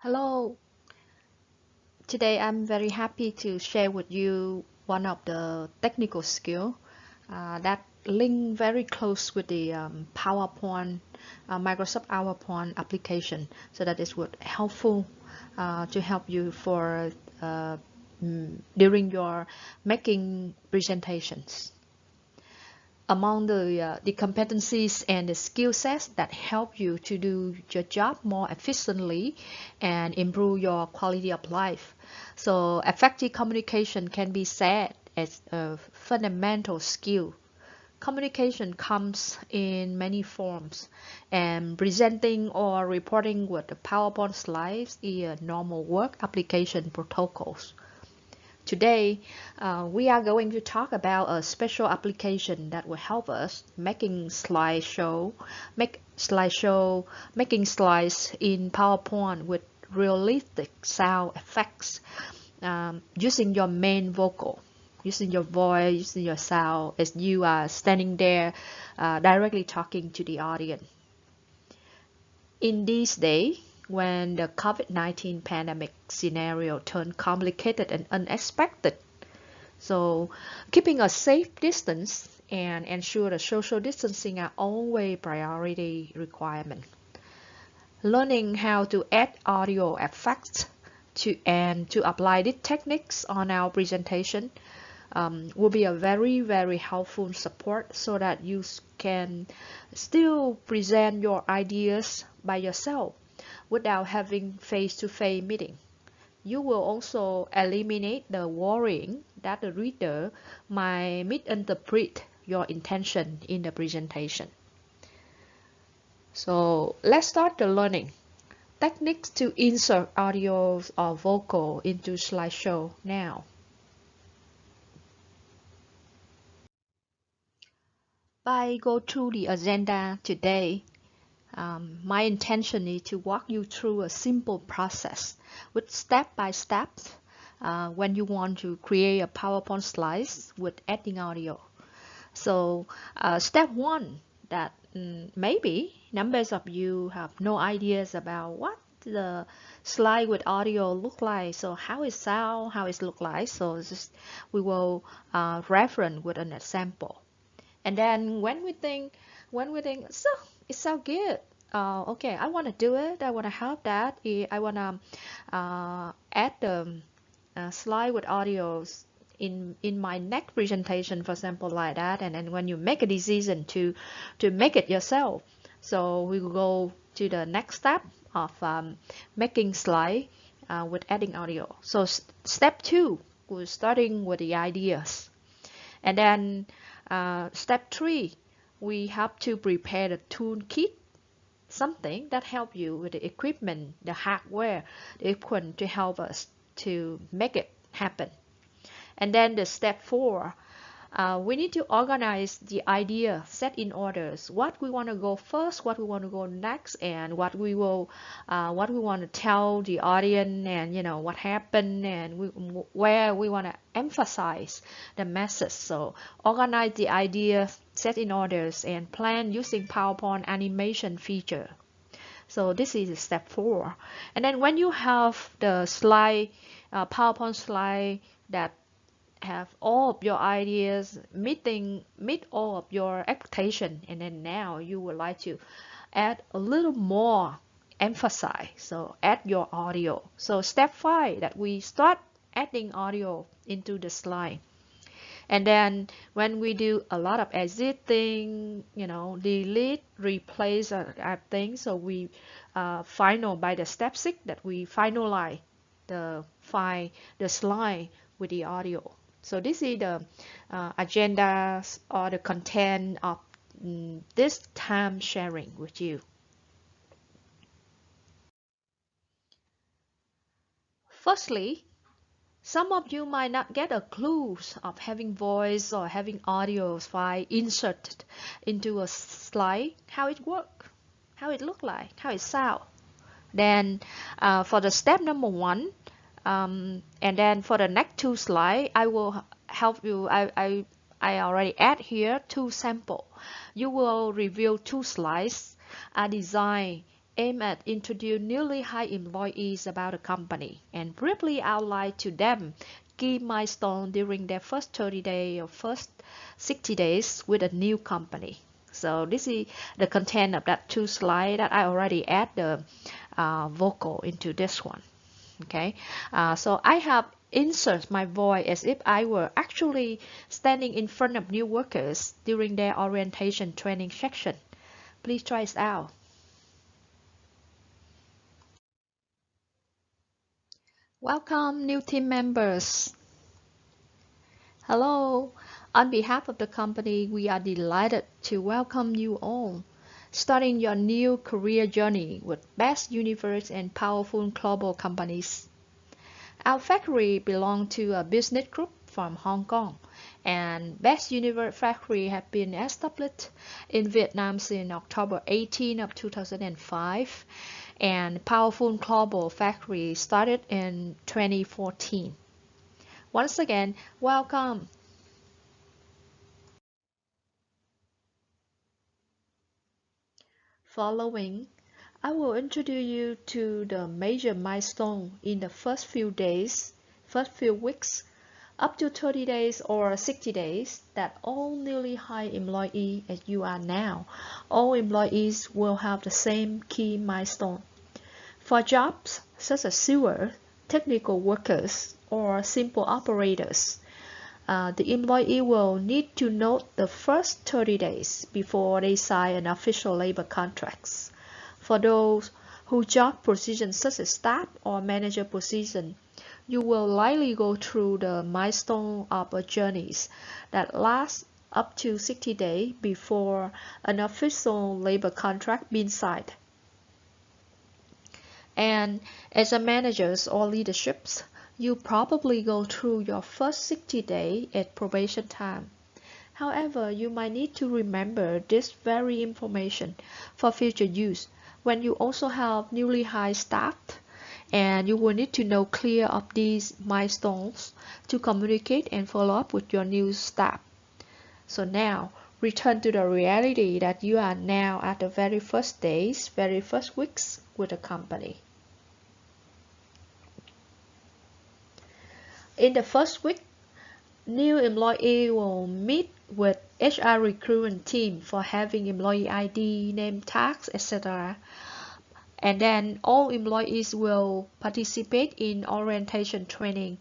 Hello, today I'm very happy to share with you one of the technical skill that link very close with the PowerPoint, Microsoft PowerPoint application, so that it would helpful to help you for during your making presentations. Among the competencies and the skill sets that help you to do your job more efficiently and improve your quality of life. So effective communication can be said as a fundamental skill. Communication comes in many forms, and presenting or reporting with the PowerPoint slides is a normal work application protocols. Today, we are going to talk about a special application that will help us making slides in PowerPoint with realistic sound effects, using your main vocal, using your voice, using your sound as you are standing there, directly talking to the audience. In these days, when the COVID-19 pandemic scenario turned complicated and unexpected, so keeping a safe distance and ensure the social distancing are always priority requirement. Learning how to add audio effects to apply these techniques on our presentation will be a very helpful support so that you can still present your ideas by yourself without having face-to-face meeting. You will also eliminate the worrying that the reader might misinterpret your intention in the presentation. So let's start the learning. Techniques to insert audio or vocal into slideshow now. By go through the agenda today, my intention is to walk you through a simple process with step by step when you want to create a PowerPoint slides with adding audio. So step one, that maybe numbers of you have no ideas about what the slide with audio look like. So how it sound, how it look like. So we will reference with an example. And then when we think, so it sounds good. Okay, I want to do it. I want to help that. I want to add the slide with audios in my next presentation, for example, like that. And then when you make a decision to make it yourself, so we will go to the next step of making slide with adding audio. So step two, we're starting with the ideas. And then step three, we have to prepare the toolkit, something that help you with the equipment, the hardware, the equipment to help us to make it happen. And then the step four, we need to organize the idea, set in orders, what we want to go first, what we want to go next, and what we want to tell the audience, and what happened, and where we want to emphasize the message. So organize the idea, set in orders, and plan using PowerPoint animation feature. So this is step four. And then when you have the slide, PowerPoint slide that have all of your ideas meet all of your expectation, and then now you would like to add a little more emphasize, so add your audio. So step five, that we start adding audio into the slide. And then when we do a lot of editing, delete, replace things, so we final by the step six, that we finalize the slide with the audio. So this is the agenda or the content of this time sharing with you. Firstly, some of you might not get a clue of having voice or having audio file inserted into a slide, how it works, how it look like, how it sound. Then for the step number one, and then for the next two slides, I will help you. I already add here two sample. You will review two slides are designed aim at introduce newly hired employees about the company and briefly outline to them key milestones during their first 30 days or first 60 days with a new company. So this is the content of that 2 slides that I already add the vocal into this one. Okay, so I have insert my voice as if I were actually standing in front of new workers during their orientation training section. Please try it out. Welcome, new team members. Hello. On behalf of the company, we are delighted to welcome you all, starting your new career journey with best universe and powerful global companies. Our factory belongs to a business group from Hong Kong, and Best Universe Factory have been established in Vietnam since October 18 of 2005, and Powerful Global Factory started in 2014. Once again, welcome. Following, I will introduce you to the major milestone in the first few days, first few weeks, up to 30 days or 60 days that all newly hired employees as you are now, all employees will have the same key milestone. For jobs such as sewer, technical workers, or simple operators, the employee will need to note the first 30 days before they sign an official labor contracts. For those who job positions such as staff or manager position, you will likely go through the milestone of a journeys that lasts up to 60 days before an official labor contract being signed. And as a managers or leaderships, you probably go through your first 60 days at probation time. However, you might need to remember this very information for future use when you also have newly hired staff, and you will need to know clear of these milestones to communicate and follow up with your new staff. So now, return to the reality that you are now at the very first days, very first weeks with the company. In the first week, new employee will meet with HR recruitment team for having employee ID, name tags, etc. And then all employees will participate in orientation training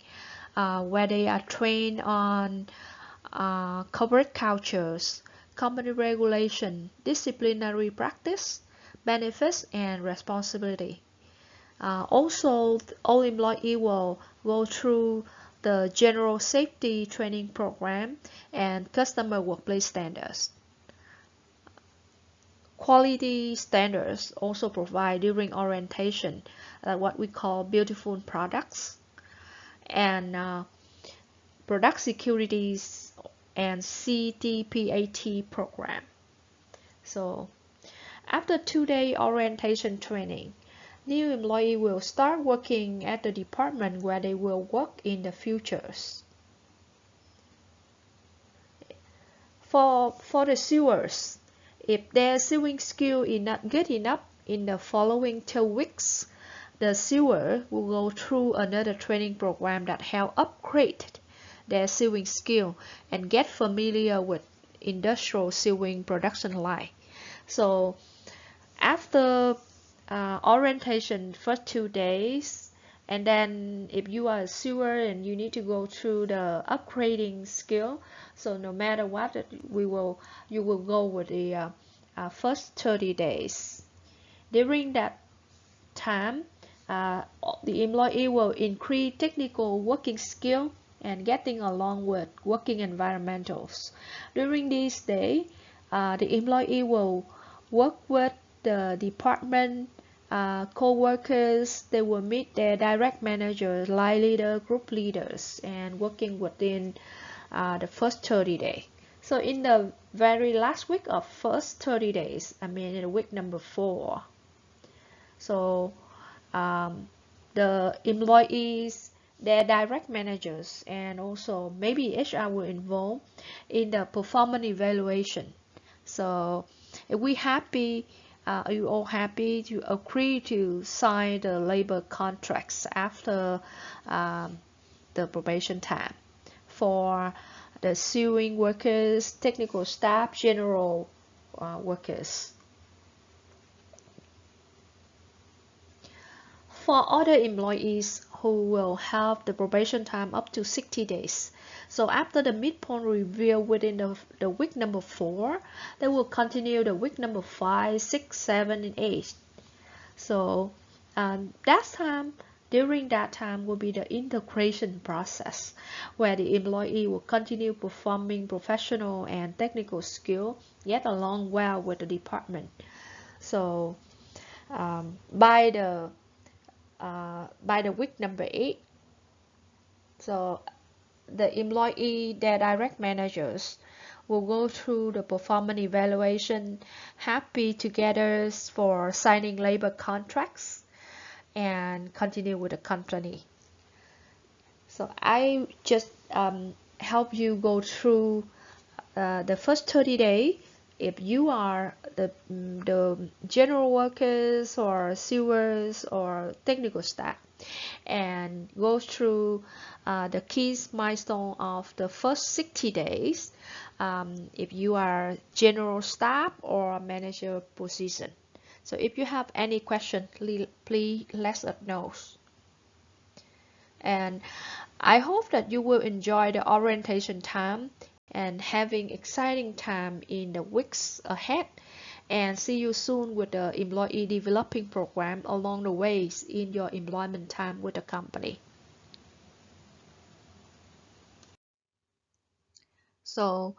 where they are trained on corporate cultures, company regulation, disciplinary practice, benefits, and responsibility. Also, all employees will go through the general safety training program and customer workplace standards. Quality standards also provide during orientation what we call beautiful products and product securities and CTPAT program. So after 2-day orientation training, new employee will start working at the department where they will work in the futures. For the sewers, if their sewing skill is not good enough in the following 2 weeks, the sewer will go through another training program that help upgrade their sewing skill and get familiar with industrial sewing production line. So after orientation first 2 days, and then if you are a sewer and you need to go through the upgrading skill, so no matter what, you will go with the first 30 days. During that time, the employee will increase technical working skill and getting along with working environmentals. During this day, the employee will work with the department co-workers. They will meet their direct managers, line leader, group leaders, and working within the first 30 days. So in the very last week of first 30 days, I mean in week number 4, so the employees, their direct managers, and also maybe HR will involve in the performance evaluation. So if we happy are you all happy to agree to sign the labor contracts after the probation time for the sewing workers, technical staff, general workers? For other employees who will have the probation time up to 60 days. So after the midpoint review within the week number 4, they will continue the week number 5, 6, 7, and 8. So during that time will be the integration process, where the employee will continue performing professional and technical skill, yet along well with the department. So by the week number 8, so the employee, their direct managers will go through the performance evaluation, happy together for signing labor contracts, and continue with the company. So I just help you go through the first 30 days. If you are the general workers or sewers or technical staff, and go through the key milestone of the first 60 days, if you are general staff or manager position. So if you have any question, please let us know. And I hope that you will enjoy the orientation time and having exciting time in the weeks ahead, and see you soon with the employee developing program along the ways in your employment time with the company. So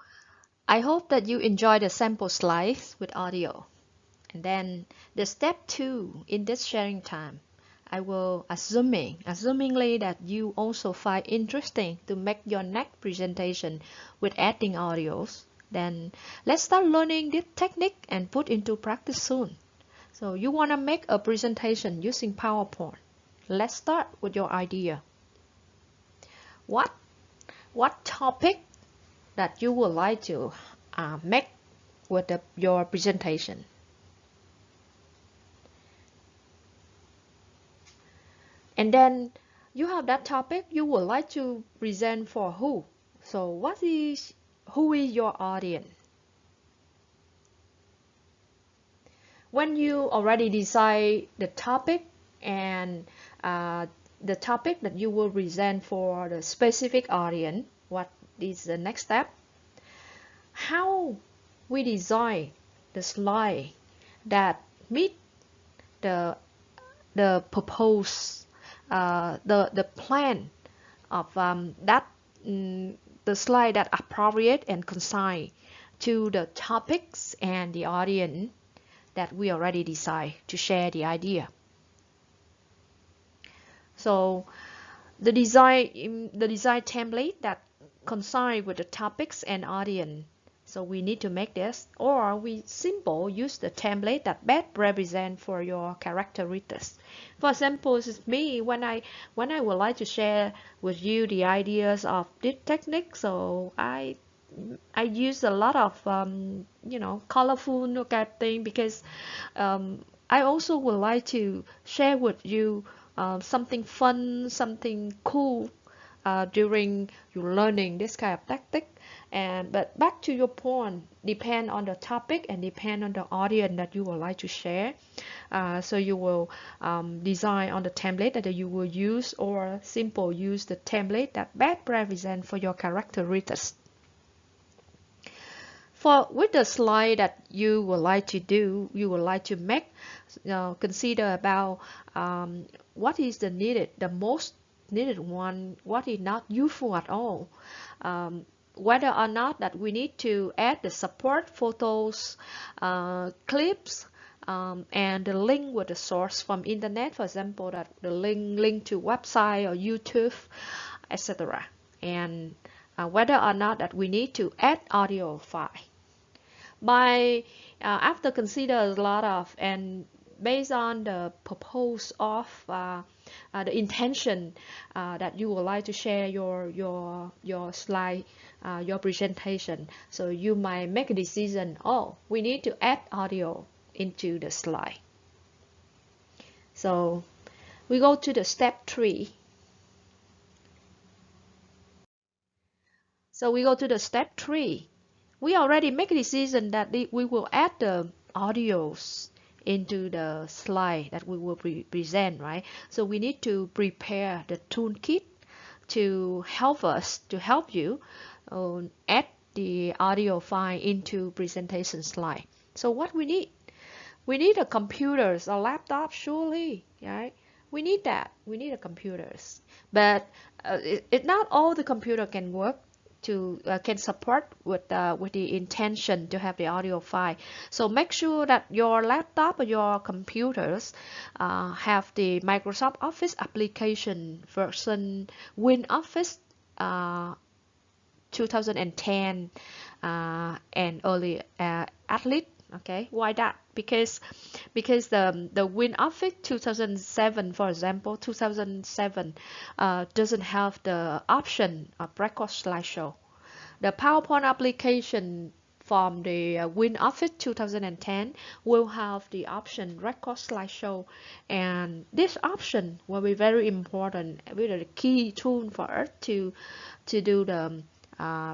I hope that you enjoy the sample slides with audio. And then the step 2 in this sharing time, I will assumingly that you also find interesting to make your next presentation with adding audios. Then let's start learning this technique and put into practice soon. So you want to make a presentation using PowerPoint. Let's start with your idea. What topic that you would like to make with your presentation? And then you have that topic, you would like to present for who? So who is your audience? When you already decide the topic and the topic that you will present for the specific audience, what is the next step? How we design the slide that meet the purpose, the plan of the slide that appropriate and concise to the topics and the audience that we already decide to share the idea. So the design template that concise with the topics and audience. So we need to make this, or we simple use the template that best represent for your characteristics. For example, it's me when I would like to share with you the ideas of this technique. So I use a lot of colorful kind of thing, because I also would like to share with you something fun, something cool during your learning this kind of tactic. But back to your point, depend on the topic and depend on the audience that you would like to share. So you will design on the template that you will use, or simple use the template that best represent for your characteristics. With the slide that you would like to make, consider about what is the most needed one, what is not useful at all. Whether or not that we need to add the support photos, clips, and the link with the source from internet, for example, that the link to website or YouTube, etc. And whether or not that we need to add audio file. After consider a lot of, and based on the purpose of the intention that you would like to share your slide, your presentation, so you might make a decision. Oh, we need to add audio into the slide. So we go to the step 3. So we go to the step 3. We already make a decision that we will add the audios into the slide that we will present, right? So we need to prepare the toolkit to help you add the audio file into presentation slide. So what we need? We need a computers, a laptop, surely, right? We need that. We need a computers, but not all the computer can work to can support with the intention to have the audio file. So make sure that your laptop or your computers have the Microsoft Office application version WinOffice 2010 and early at least. Okay, why that? Because the WinOffice 2007, for example, 2007 doesn't have the option of record slideshow. The PowerPoint application from the WinOffice 2010 will have the option record slideshow, and this option will be very important, with a key tool for us to do the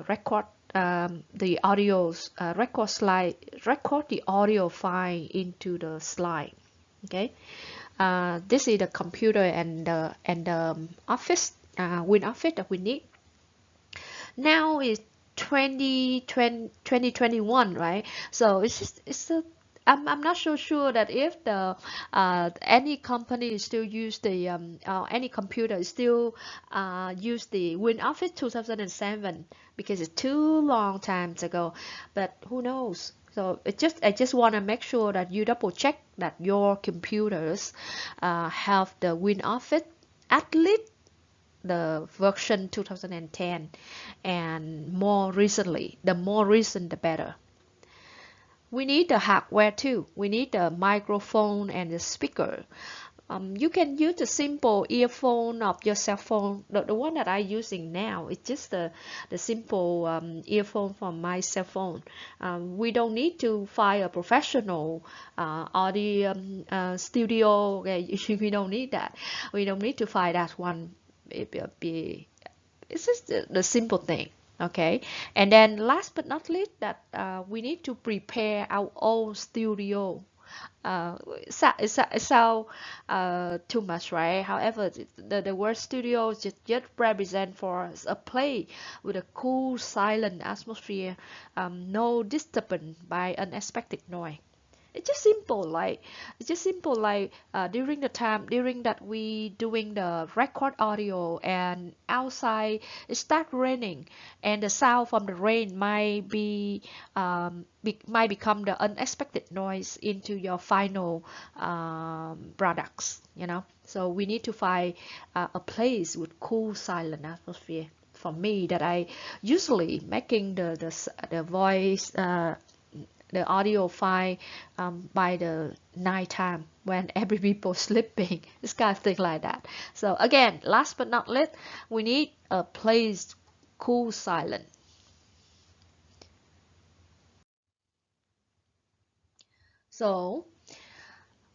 record the audios record the audio file into the slide. Okay, this is the computer and the office WinOffice that we need. Now is 2021, right? So I'm not so sure that if the any company still use the any computer still use the WinOffice 2007, because it's too long times ago, but who knows. So I just want to make sure that you double check that your computers have the WinOffice at least the version 2010 and more recently. The more recent the better. We need the hardware too. We need the microphone and the speaker. You can use the simple earphone of your cell phone. The one that I'm using now is just the simple earphone from my cell phone. We don't need to find a professional audio studio. Okay, we don't need that. We don't need to find that one. It's just the simple thing. Okay, and then last but not least, that we need to prepare our own studio. It sounds too much, right? However, the word studio just represent for a place with a cool, silent atmosphere, no disturbance by unexpected noise. It's just simple like during that we doing the record audio and outside it start raining, and the sound from the rain might become the unexpected noise into your final products, you know. So we need to find a place with cool, silent atmosphere. For me, that I usually making the voice the audio file by the night time when every people sleeping. This kind of thing like that. So again, last but not least, we need a place cool, silent. So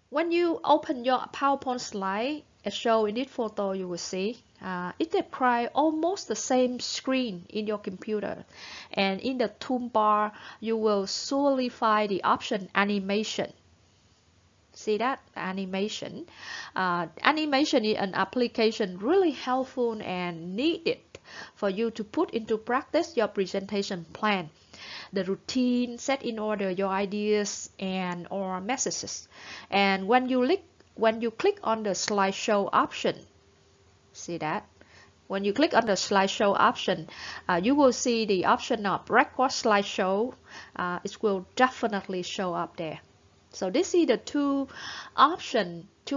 when you open your PowerPoint slide, as shown in this photo, you will see it describes almost the same screen in your computer. And in the toolbar, you will surely find the option animation. See that? Animation. Animation is an application really helpful and needed for you to put into practice your presentation plan, the routine, set in order your ideas and or messages. And when you click on the slideshow option, see that? When you click on the slideshow option, you will see the option of record slideshow. It will definitely show up there. So this is the two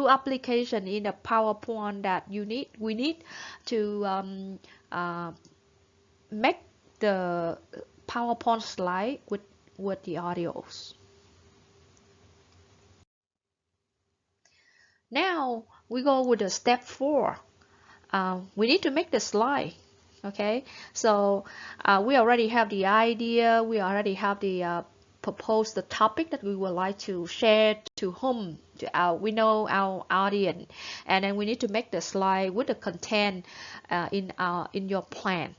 application in the PowerPoint that we need to make the PowerPoint slide with the audios. Now we go with the step 4. We need to make the slide. Okay, so we already have the idea, we already have the propose the topic that we would like to share to whom, we know our audience, and then we need to make the slide with the content in your plan.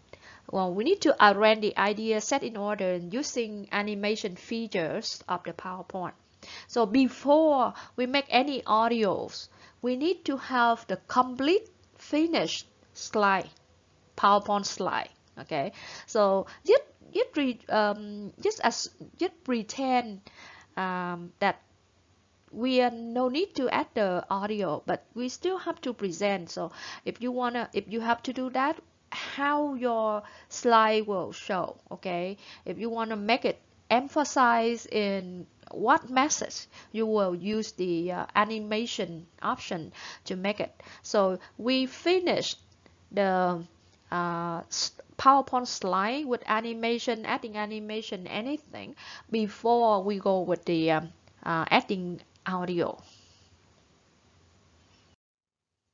Well, we need to arrange the idea set in order using animation features of the PowerPoint. So before we make any audios, we need to have the complete finished slide, PowerPoint slide. Okay, so just pretend that we are no need to add the audio, but we still have to present. So if you have to do that, how your slide will show. Okay, if you want to make it emphasize in what message, you will use the animation option to make it. So we finished the PowerPoint slide with animation, adding animation, anything before we go with the adding audio.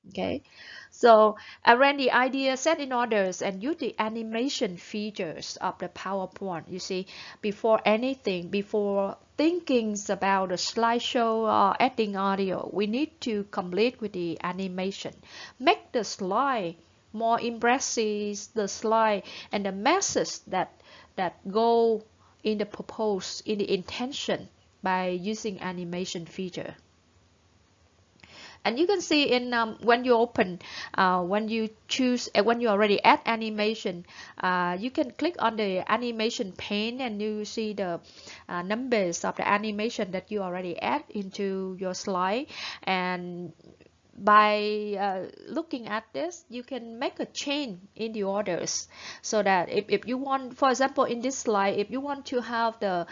Okay, so arrange the idea set in orders and use the animation features of the PowerPoint. You see, before anything, before thinking about the slideshow or adding audio, we need to complete with the animation. Make the slide more impressive, the slide and the message that go in the purpose, in the intention, by using animation feature. And you can see in when you open, when you choose, when you already add animation, you can click on the animation pane and you see the numbers of the animation that you already add into your slide. And by looking at this, you can make a change in the orders, so that if you want, for example, in this slide, if you want to have the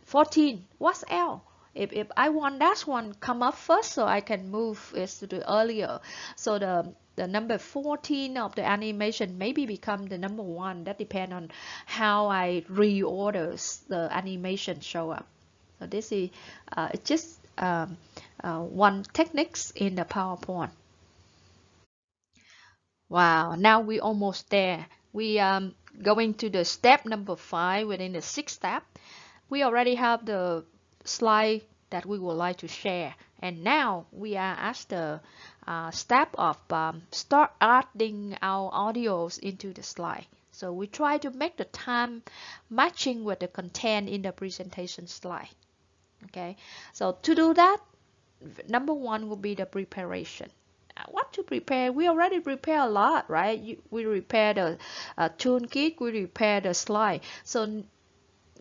14, what's L? If I want that one come up first, so I can move it to the earlier. So the number 14 of the animation maybe become the number 1. That depends on how I reorder the animation show up. So this is just one techniques in the PowerPoint. Wow, now we almost there. We going to the step number 5 within the 6th step. We already have the slide that we would like to share, and now we are at the step of start adding our audios into the slide. So we try to make the time matching with the content in the presentation slide. Okay, so to do that, number 1 will be the preparation. What to prepare? We already prepare a lot, right? We prepare the toolkit, we prepare the slide. So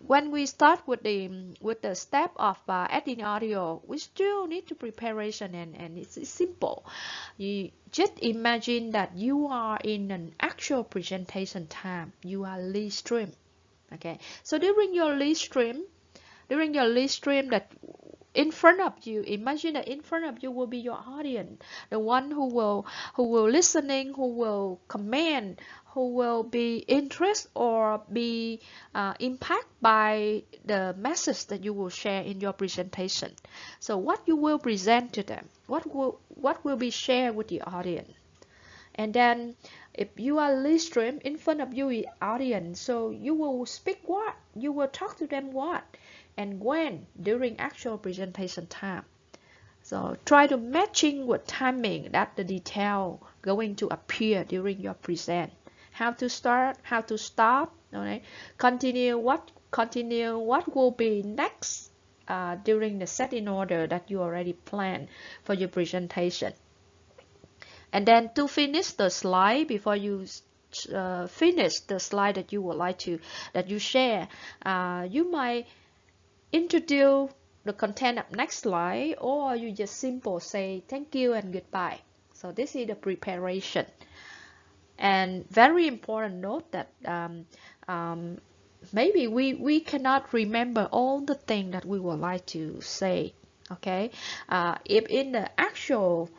when we start with the step of adding audio, we still need to preparation, and it's simple. You just imagine that you are in an actual presentation time. You are live stream. Okay, so during your live stream, that in front of you, imagine that in front of you will be your audience, the one who will listening, who will comment, who will be interested or be impacted by the message that you will share in your presentation. So what you will present to them, what will be shared with the audience. And then if you are live stream, in front of you is audience, so you will speak what, you will talk to them what, and when, during actual presentation time. So try to matching with timing that the detail going to appear during your present. How to start, how to stop, okay? Continue what will be next during the set in order that you already planned for your presentation. And then to finish the slide, before you finish the slide that you would like to, that you share, you might introduce the content of next slide, or you just simple say thank you and goodbye. So this is the preparation. And very important note that maybe we cannot remember all the things that we would like to say. Okay, if in the actual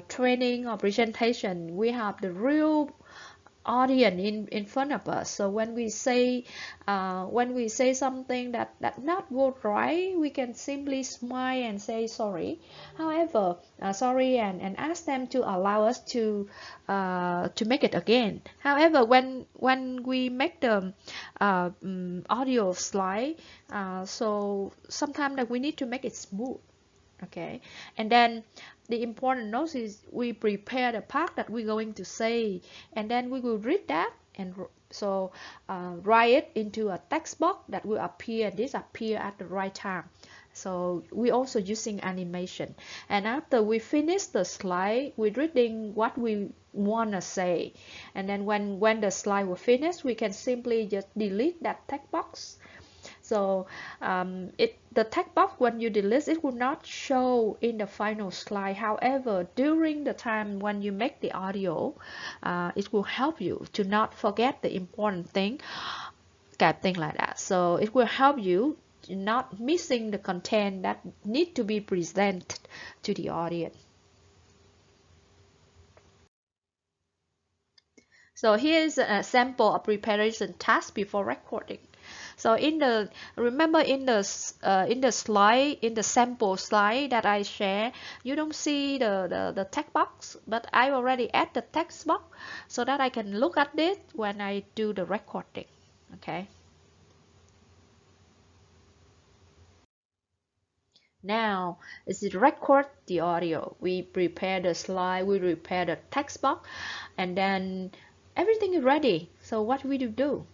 training or presentation we have the real audience in front of us. So when we say something that not go right, we can simply smile and say sorry. However, sorry, and ask them to allow us to make it again. However, when we make the audio slide, so sometimes that we need to make it smooth. Okay, and then the important note is we prepare the part that we're going to say, and then we will read that, and so write it into a text box that will disappear at the right time. So we also using animation, and after we finish the slide, we're reading what we want to say, and then when the slide will finish, we can simply just delete that text box. So the text box, when you delete it, will not show in the final slide. However, during the time when you make the audio, it will help you to not forget the important thing, kind of thing like that. So it will help you to not missing the content that need to be presented to the audience. So here's an example of preparation task before recording. So remember in the slide, in the sample slide that I share, you don't see the text box, but I already add the text box so that I can look at it when I do the recording. Okay. Now is it record the audio. We prepare the slide, we prepare the text box, and then everything is ready. So what we do?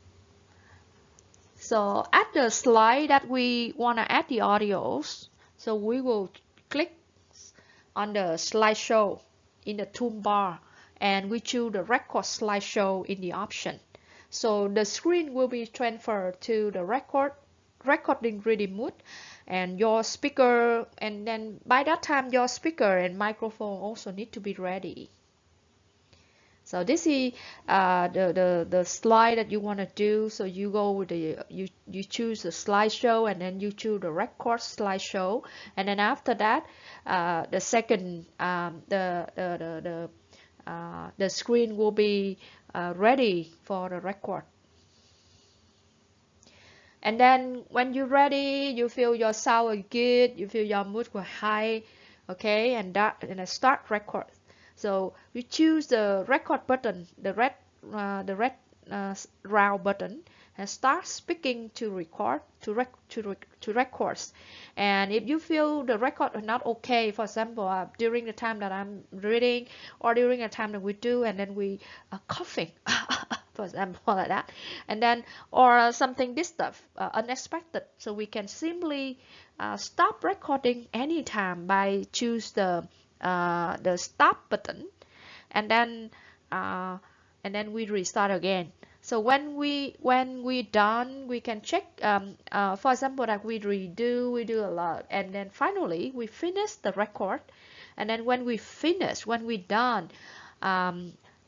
So at the slide that we want to add the audios, so we will click on the slideshow in the toolbar, and we choose the record slideshow in the option. So the screen will be transferred to the recording ready mode, and your speaker, and then by that time your speaker and microphone also need to be ready. So this is the slide that you want to do. So you go with you choose the slideshow, and then you choose the record slideshow, and then after that, the second the screen will be ready for the record. And then when you're ready, you feel your sound is good, you feel your mood was high, okay, and start record. So we choose the record button, the red round button, and start speaking to record to records. And if you feel the record is not okay, for example, during the time that I'm reading, or during the time that we do, and then we are coughing, for example, like that, and then or something disturb, unexpected, so we can simply stop recording anytime by choose the stop button, and then we restart again. So when we done, we can check, for example, that we do a lot, and then finally we finish the record, and then when we done,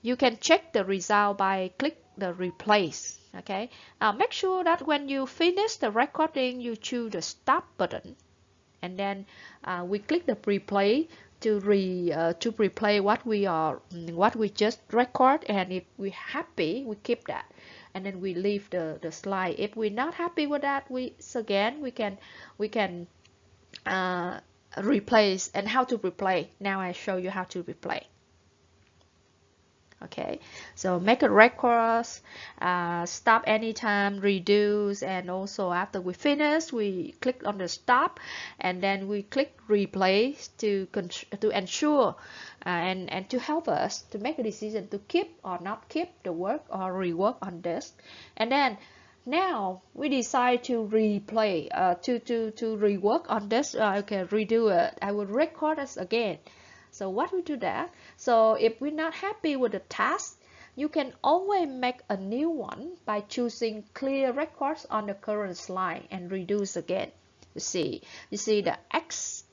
you can check the result by click the replace. Okay, make sure that when you finish the recording, you choose the stop button, and then we click the replay to replay what we just record. And if we're happy, we keep that, and then we leave the slide. If we're not happy with that, we can replace. And how to replay, now I show you how to replay. Okay, so make a record, stop anytime, reduce, and also after we finish, we click on the stop, and then we click replay to ensure and to help us to make a decision to keep or not keep the work or rework on this. And then now we decide to replay, to rework on this. Okay, redo it. I will record this again. So what we do that? So if we're not happy with the task, you can always make a new one by choosing clear records on the current slide and reduce again. You see the X,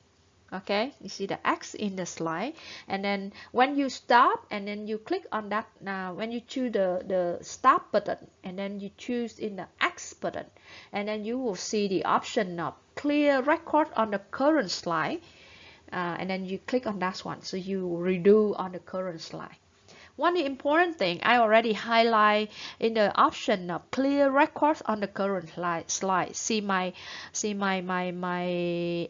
okay? You see the X in the slide, and then when you stop, and then you click on that. Now when you choose the stop button, and then you choose in the X button, and then you will see the option of clear record on the current slide. And then you click on that one, so you redo on the current slide. one important thing I already highlight in the option of clear records on the current slide. See my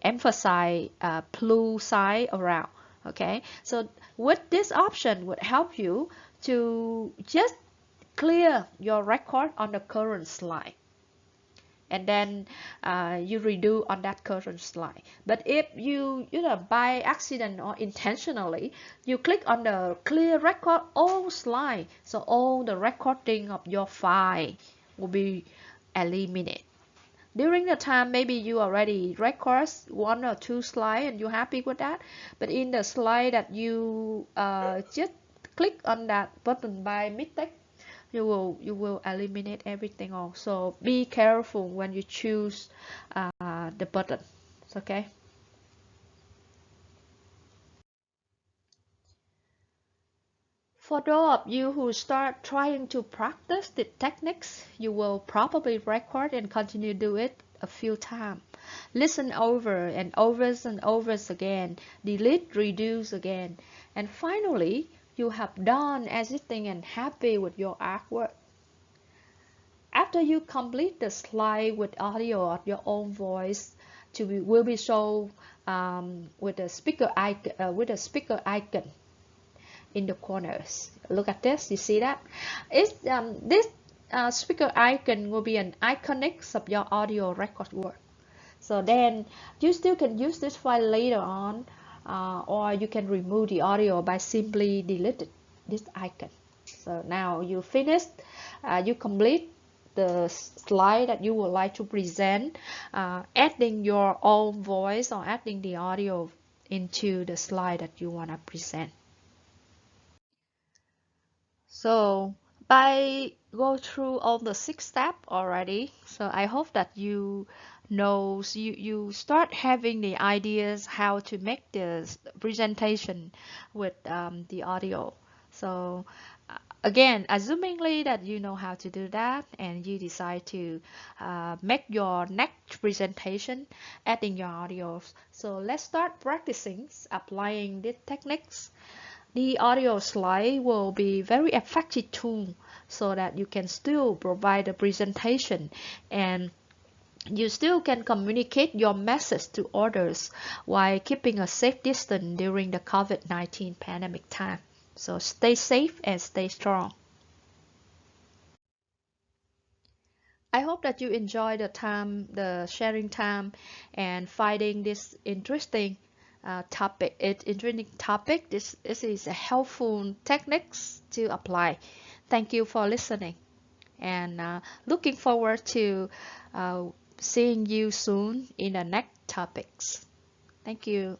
emphasize blue sign around. Okay, so with this option would help you to just clear your record on the current slide, and then you redo on that current slide. But if you by accident or intentionally you click on the clear record all slide, so all the recording of your file will be eliminated. During the time maybe you already record 1 or 2 slides and you're happy with that, but in the slide that you just click on that button by mistake, you will eliminate everything also. Be careful when you choose the buttons. Okay. For those of you who start trying to practice the techniques, you will probably record and continue to do it a few times. Listen over and over again, delete, reduce again, and finally you have done everything and happy with your artwork. After you complete the slide with audio of your own voice, will be shown with a speaker icon in the corners. Look at this. You see that? This speaker icon will be an iconic of your audio record work. So then you still can use this file later on, or you can remove the audio by simply deleting this icon. So now you finished. You complete the slide that you would like to present, adding your own voice or adding the audio into the slide that you want to present. So by go through all the 6 steps already, so I hope that you you start having the ideas how to make this presentation with the audio. So again, assumingly that you know how to do that and you decide to make your next presentation adding your audios. So let's start practicing applying these techniques. The audio slide will be very effective tool so that you can still provide a presentation and you still can communicate your message to others while keeping a safe distance during the COVID-19 pandemic time. So stay safe and stay strong. I hope that you enjoy the sharing time and finding this interesting topic. This is a helpful techniques to apply. Thank you for listening, and looking forward to seeing you soon in the next topics. Thank you.